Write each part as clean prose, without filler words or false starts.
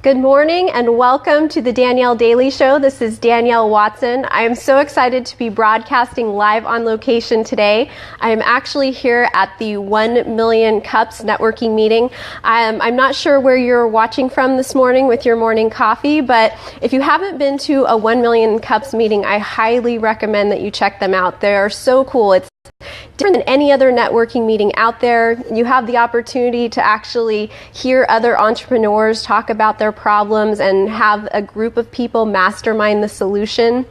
Good morning and welcome to the Danielle Daily Show. This is Danielle Watson. I am so excited to be broadcasting live on location today. I am actually here at the 1 Million Cups networking meeting. I'm not sure where you're watching from this morning with your morning coffee, but if you haven't been to a 1 Million Cups meeting, I highly recommend that you check them out. They are so cool. It's different than any other networking meeting out there. You have the opportunity to actually hear other entrepreneurs talk about their problems and have a group of people mastermind the solution.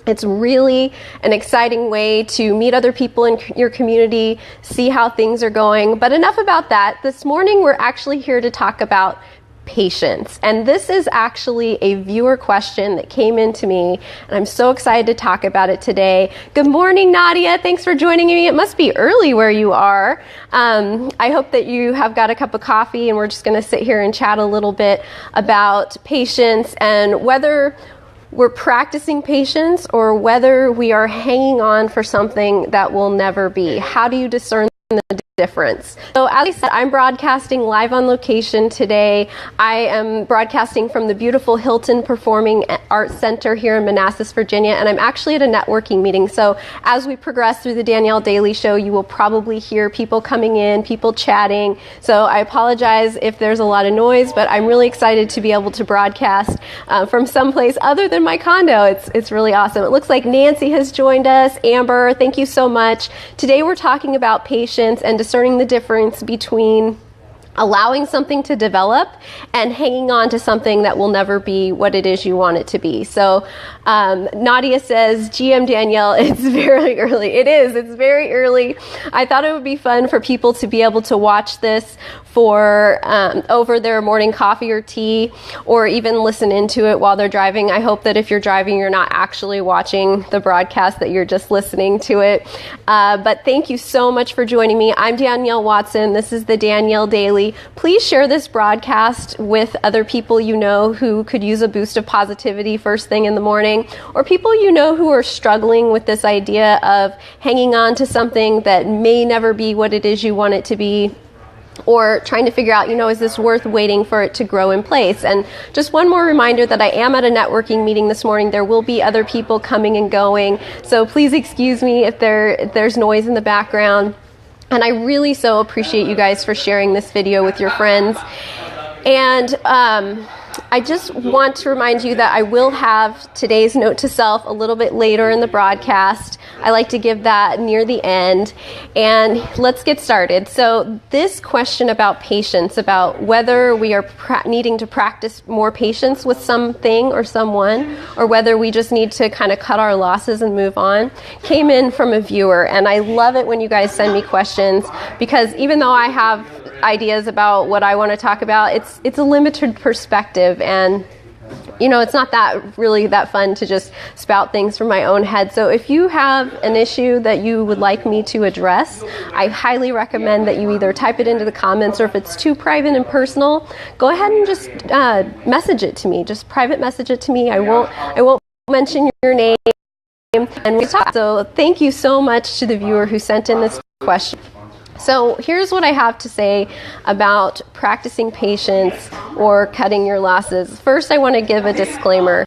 It's really an exciting way to meet other people in your community, see how things are going. But enough about that. This morning, we're actually here to talk about patience. And this is actually a viewer question that came into me, and I'm so excited to talk about it today. Good morning, Nadia. Thanks for joining me. It must be early where you are. I hope that you have got a cup of coffee, and we're just going to sit here and chat a little bit about patience and whether we're practicing patience or whether we are hanging on for something that will never be. How do you discern the difference? So as I said, I'm broadcasting live on location today. I am broadcasting from the beautiful Hilton Performing Arts Center here in Manassas, Virginia, and I'm actually at a networking meeting. So as we progress through the Danielle Daily Show, you will probably hear people coming in, people chatting. So I apologize if there's a lot of noise, but I'm really excited to be able to broadcast from someplace other than my condo. It's really awesome. It looks like Nancy has joined us. Amber, thank you so much. Today we're talking about patience and discerning the difference between allowing something to develop and hanging on to something that will never be what it is you want it to be. So Nadia says, GM Danielle, it's very early. It is. It's very early. I thought it would be fun for people to be able to watch this for over their morning coffee or tea, or even listen into it while they're driving. I hope that if you're driving, you're not actually watching the broadcast, that you're just listening to it. But thank you so much for joining me. I'm Danielle Watson. This is the Danielle Daily. Please share this broadcast with other people you know who could use a boost of positivity first thing in the morning, or people you know who are struggling with this idea of hanging on to something that may never be what it is you want it to be, or trying to figure out, is this worth waiting for it to grow in place? And just one more reminder that I am at a networking meeting this morning. There will be other people coming and going, so please excuse me if there's noise in the background. And I really so appreciate you guys for sharing this video with your friends. And I just want to remind you that I will have today's note to self a little bit later in the broadcast. I like to give that near the end. And let's get started. So this question about patience, about whether we are needing to practice more patience with something or someone, or whether we just need to kind of cut our losses and move on, came in from a viewer. And I love it when you guys send me questions, because even though I have ideas about what I want to talk about, it's a limited perspective, and it's not really that fun to just spout things from my own head. So if you have an issue that you would like me to address, I highly recommend that you either type it into the comments, or if it's too private and personal, go ahead and just message it to me. Just private message it to me. I won't mention your name, and we talk. So thank you so much to the viewer who sent in this question. So here's what I have to say about practicing patience or cutting your losses. First, I want to give a disclaimer.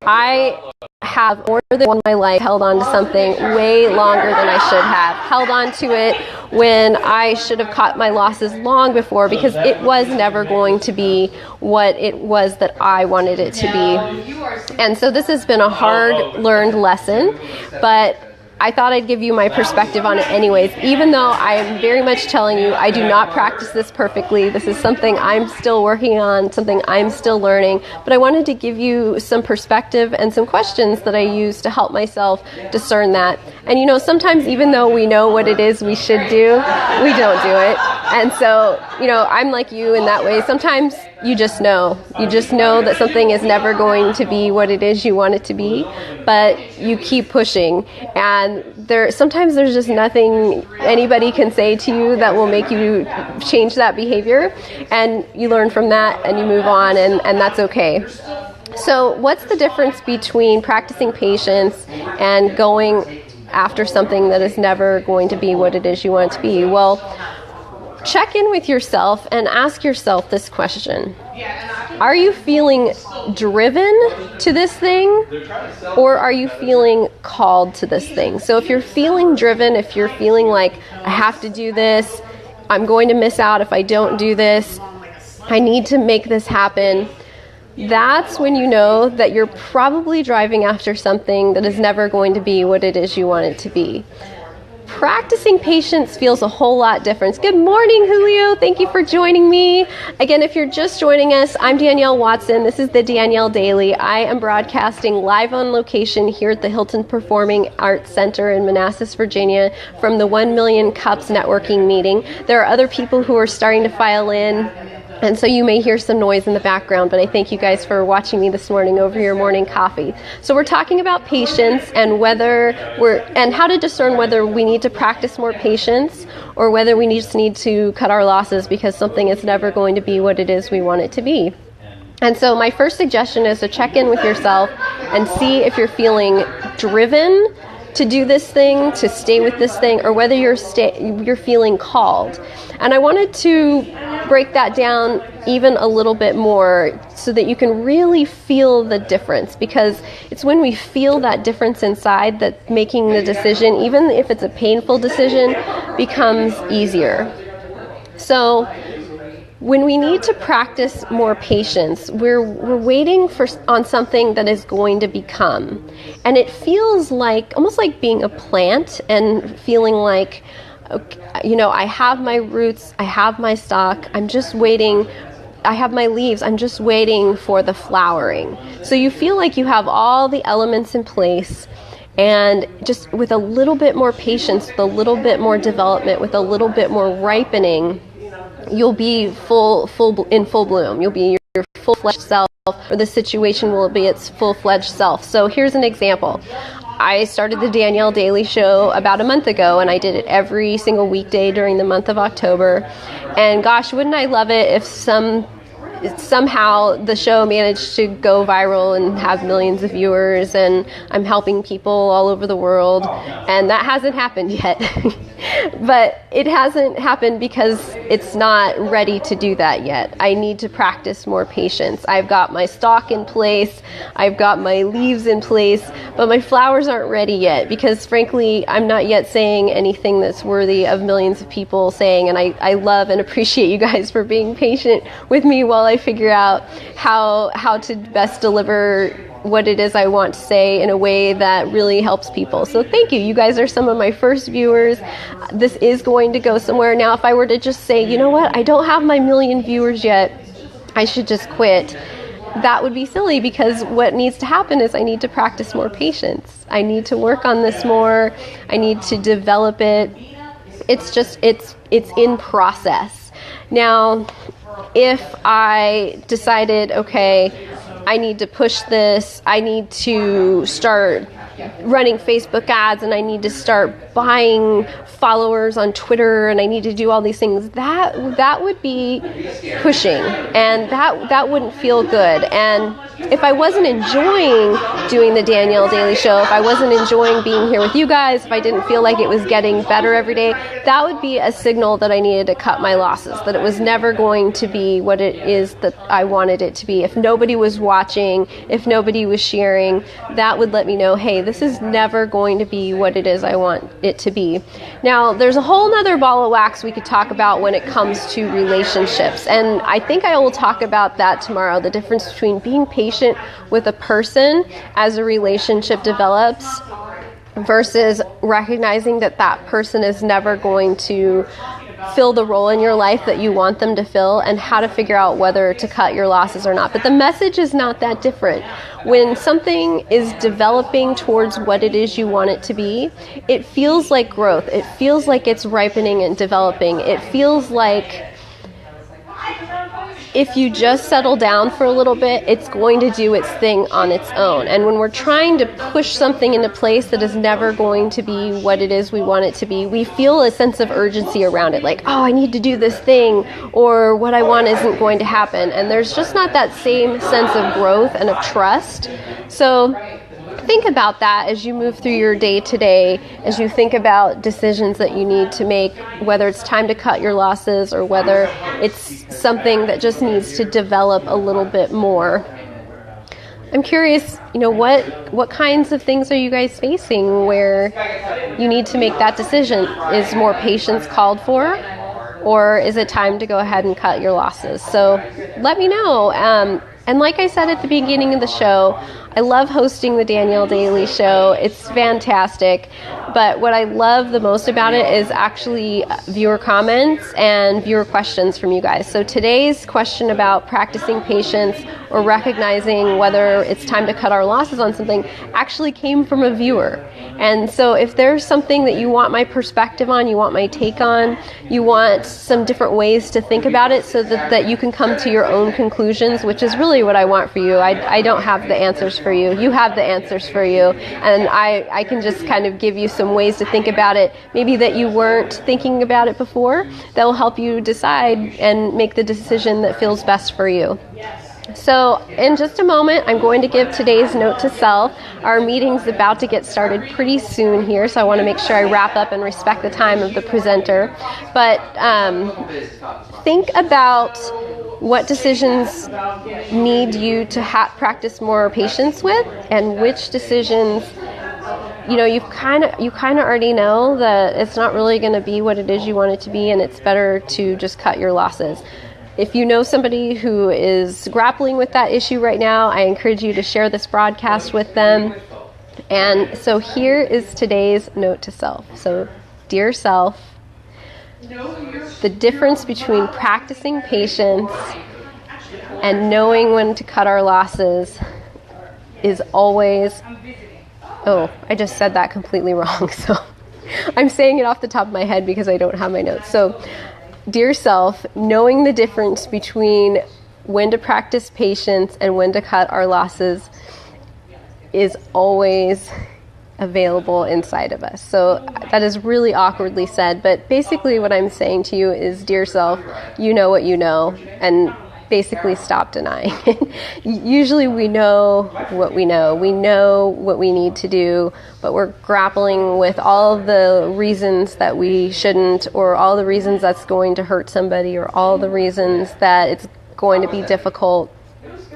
I have more than once in my life held on to something way longer than I should have. Held on to it when I should have cut my losses long before, because it was never going to be what it was that I wanted it to be. And so this has been a hard learned lesson, but I thought I'd give you my perspective on it anyways, even though I am very much telling you I do not practice this perfectly. This is something I'm still working on, something I'm still learning, but I wanted to give you some perspective and some questions that I use to help myself discern that. And sometimes even though we know what it is we should do, we don't do it. And so, I'm like you in that way. Sometimes you just know that something is never going to be what it is you want it to be, but you keep pushing. And sometimes there's just nothing anybody can say to you that will make you change that behavior, and you learn from that and you move on, and that's okay. So what's the difference between practicing patience and going after something that is never going to be what it is you want it to be? Well, check in with yourself and ask yourself this question. Are you feeling driven to this thing, or are you feeling called to this thing? So if you're feeling driven, if you're feeling like, I have to do this, I'm going to miss out if I don't do this, I need to make this happen, that's when you know that you're probably driving after something that is never going to be what it is you want it to be. Practicing patience feels a whole lot different. Good morning, Julio. Thank you for joining me. Again, if you're just joining us, I'm Danielle Watson. This is the Danielle Daily. I am broadcasting live on location here at the Hilton Performing Arts Center in Manassas, Virginia, from the 1 Million Cups networking meeting. There are other people who are starting to file in, and so you may hear some noise in the background, but I thank you guys for watching me this morning over your morning coffee. So we're talking about patience and and how to discern whether we need to practice more patience or whether we just need to cut our losses because something is never going to be what it is we want it to be. And so my first suggestion is to check in with yourself and see if you're feeling driven to do this thing, to stay with this thing, or whether you're feeling called. And I wanted to break that down even a little bit more so that you can really feel the difference, because it's when we feel that difference inside that making the decision, even if it's a painful decision, becomes easier. So when we need to practice more patience, we're waiting on something that is going to become. And it feels like, almost like being a plant and feeling like, I have my roots, I have my stalk, I'm just waiting, I have my leaves, I'm just waiting for the flowering. So you feel like you have all the elements in place, and just with a little bit more patience, with a little bit more development, with a little bit more ripening, you'll be in full bloom. You'll be your full-fledged self, or the situation will be its full-fledged self. So here's an example. I started the Danielle Daily Show about a month ago, and I did it every single weekday during the month of October. And gosh, wouldn't I love it if somehow the show managed to go viral and have millions of viewers, and I'm helping people all over the world. And that hasn't happened yet. But it hasn't happened because it's not ready to do that yet. I need to practice more patience. I've got my stalk in place, I've got my leaves in place, but my flowers aren't ready yet because frankly, I'm not yet saying anything that's worthy of millions of people saying, and I love and appreciate you guys for being patient with me while I figure out how to best deliver what it is I want to say in a way that really helps people. So thank you. You guys are some of my first viewers. This is going to go somewhere. Now, if I were to just say, you know what, I don't have my 1 million viewers yet, I should just quit, that would be silly, because what needs to happen is I need to practice more patience. I need to work on this more. I need to develop it. It's in process. Now, if I decided, okay, I need to push this, I need to start running Facebook ads, and I need to start buying followers on Twitter, and I need to do all these things, that would be pushing, and that wouldn't feel good. And if I wasn't enjoying doing the Danielle Daily Show, if I wasn't enjoying being here with you guys, if I didn't feel like it was getting better every day, that would be a signal that I needed to cut my losses, that it was never going to be what it is that I wanted it to be. If nobody was watching, if nobody was sharing, that would let me know, hey, this is never going to be what it is I want it to be. Now, there's a whole nother ball of wax we could talk about when it comes to relationships, and I think I will talk about that tomorrow, the difference between being patient with a person as a relationship develops versus recognizing that that person is never going to fill the role in your life that you want them to fill, and how to figure out whether to cut your losses or not. But the message is not that different. When something is developing towards what it is you want it to be, it feels like growth. It feels like it's ripening and developing. It feels like if you just settle down for a little bit, it's going to do its thing on its own. And when we're trying to push something into place that is never going to be what it is we want it to be, we feel a sense of urgency around it, like, oh, I need to do this thing, or what I want isn't going to happen. And there's just not that same sense of growth and of trust. So think about that as you move through your day to day, as you think about decisions that you need to make, whether it's time to cut your losses or whether it's something that just needs to develop a little bit more. I'm curious, what kinds of things are you guys facing where you need to make that decision? Is more patience called for, or is it time to go ahead and cut your losses? So let me know. And like I said at the beginning of the show, I love hosting the Danielle Daily Show. It's fantastic. But what I love the most about it is actually viewer comments and viewer questions from you guys. So today's question about practicing patience or recognizing whether it's time to cut our losses on something actually came from a viewer. And so if there's something that you want my perspective on, you want my take on, you want some different ways to think about it so that you can come to your own conclusions, which is really what I want for you. I don't have the answers for you. You have the answers for you. And I can just kind of give you some ways to think about it, maybe that you weren't thinking about it before, that will help you decide and make the decision that feels best for you. So in just a moment, I'm going to give today's note to self. Our meeting's about to get started pretty soon here, so I want to make sure I wrap up and respect the time of the presenter. But think about what decisions need you to practice more patience with, and which decisions you kind of already know that it's not really going to be what it is you want it to be, and it's better to just cut your losses. If you know somebody who is grappling with that issue right now, I encourage you to share this broadcast with them. And so here is today's note to self. So, dear self, the difference between practicing patience and knowing when to cut our losses is always... Oh, I just said that completely wrong. So I'm saying it off the top of my head because I don't have my notes. So, dear self, knowing the difference between when to practice patience and when to cut our losses is always available inside of us. So that is really awkwardly said, but basically what I'm saying to you is, dear self, you know what you know, and basically stop denying it. Usually we know what we know. We know what we need to do, but we're grappling with all the reasons that we shouldn't, or all the reasons that's going to hurt somebody, or all the reasons that it's going to be difficult.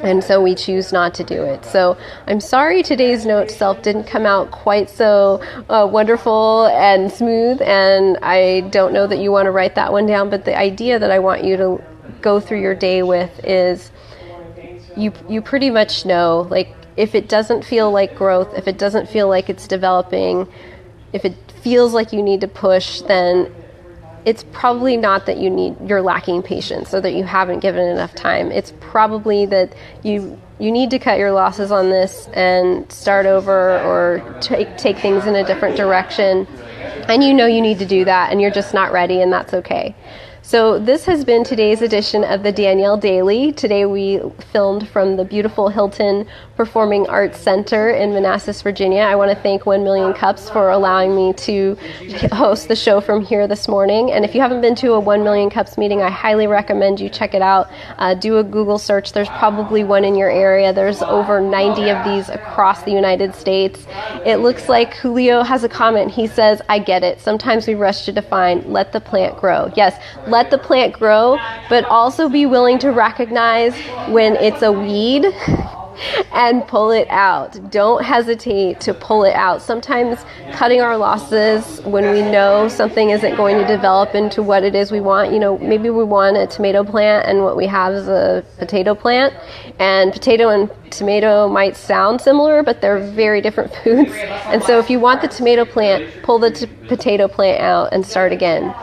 And so we choose not to do it. So I'm sorry today's note to self didn't come out quite so wonderful and smooth, and I don't know that you want to write that one down, but the idea that I want you to go through your day with is you pretty much know, like, if it doesn't feel like growth, if it doesn't feel like it's developing, if it feels like you need to push, then it's probably not that you're lacking patience or that you haven't given enough time. It's probably that you need to cut your losses on this and start over, or take things in a different direction. And you need to do that, and you're just not ready, and that's okay. So this has been today's edition of the Danielle Daily. Today we filmed from the beautiful Hilton Performing Arts Center in Manassas, Virginia. I want to thank 1 Million Cups for allowing me to host the show from here this morning. And if you haven't been to a 1 Million Cups meeting, I highly recommend you check it out. Do a Google search. There's probably one in your area. There's over 90 of these across the United States. It looks like Julio has a comment. He says, I get it. Sometimes we rush to define, let the plant grow. Yes, let the plant grow, but also be willing to recognize when it's a weed and pull it out. Don't hesitate to pull it out. Sometimes cutting our losses when we know something isn't going to develop into what it is we want. Maybe we want a tomato plant and what we have is a potato plant, and potato and tomato might sound similar, but they're very different foods. And so if you want the tomato plant, pull the potato plant out and start again.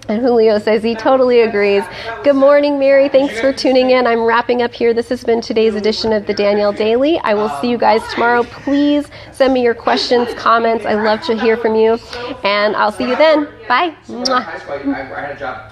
And Julio says he totally agrees. Good morning, Mary. Thanks for tuning in. I'm wrapping up here. This has been today's edition of the Danielle Daily. I will see you guys tomorrow. Please send me your questions, comments. I love to hear from you. And I'll see you then. Bye. Mwah.